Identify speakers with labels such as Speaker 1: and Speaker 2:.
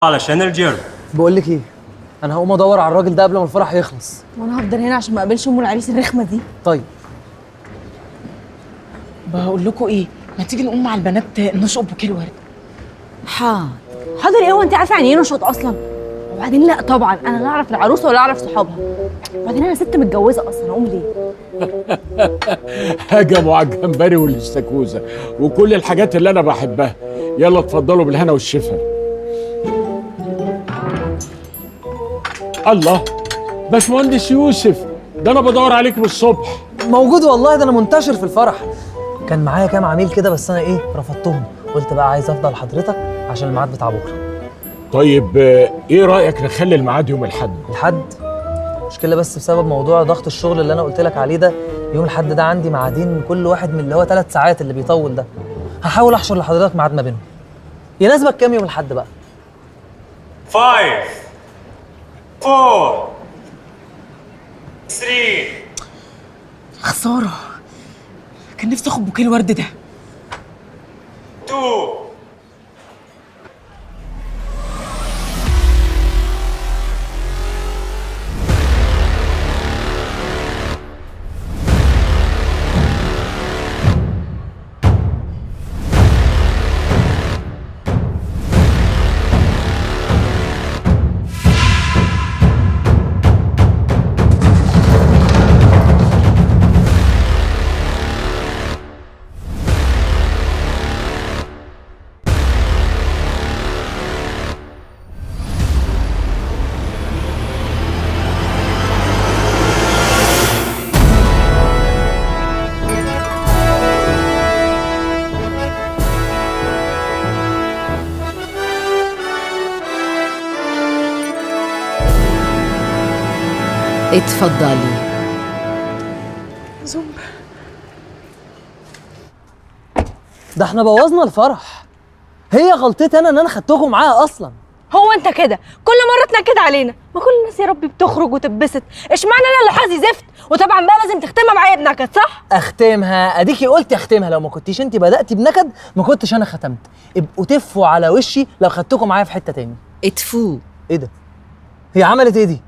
Speaker 1: علشان الجيم.
Speaker 2: بقول لك ايه، انا هقوم ادور على الراجل ده قبل ما الفرح يخلص.
Speaker 3: وانا هفضل هنا عشان ما اقابلش ام العريس الرخمه دي.
Speaker 2: طيب
Speaker 4: بقول لكم ايه، ما تيجي نقوم مع البنات نشقب بوكيه الورد.
Speaker 3: حاضر ايه، هو انت عارفه يعني ايه نشاط اصلا؟ وبعدين لا طبعا انا لا اعرف العروسه ولا اعرف صحابها، وبعدين انا ست متجوزه اصلا، اقوم ليه؟
Speaker 5: هجموا على الجمبري والاستاكوزا وكل الحاجات اللي انا بحبها. يلا اتفضلوا بالهنا والشفا. الله، باشمهندس يوسف، ده انا بدور عليك من الصبح.
Speaker 2: موجود والله، ده انا منتشر في الفرح. كان معايا كام عميل كده بس انا رفضتهم، قلت بقى عايز افضل حضرتك عشان الميعاد بتاع بكره.
Speaker 5: طيب ايه رايك نخلي الميعاد يوم الاحد؟
Speaker 2: الحد مشكله بس بسبب موضوع ضغط الشغل اللي انا قلت لك عليه ده. يوم الحد ده عندي ميعادين، كل واحد من اللي هو 3 ساعات اللي بيطول ده. هحاول احشر لحضرتك ميعاد ما بينهم. يناسبك كام يوم الحد بقى؟
Speaker 1: 5 4 3
Speaker 4: خساره، كان نفسي اخد بوكيه الورد ده.
Speaker 1: 2
Speaker 6: اتفضلي.
Speaker 2: ده احنا بوظنا الفرح. هي غلطتي انا ان انا خدتكم معايا اصلا.
Speaker 3: هو انت كده كل مره تنكد علينا؟ ما كل الناس يا ربي بتخرج وتتبسط، اشمعنى انا اللي حظي زفت؟ وطبعا بقى لازم تختمها معايا بنكد، صح؟
Speaker 2: اختمها؟ اديكي قلتي اختمها، لو ما كنتيش انت بدأتي بنكد ما كنتش انا ختمت. ابقوا تفوا على وشي لو خدتكم معايا في حتة تاني.
Speaker 6: اتفو.
Speaker 2: ايه ده؟ هي عملت ايه دي؟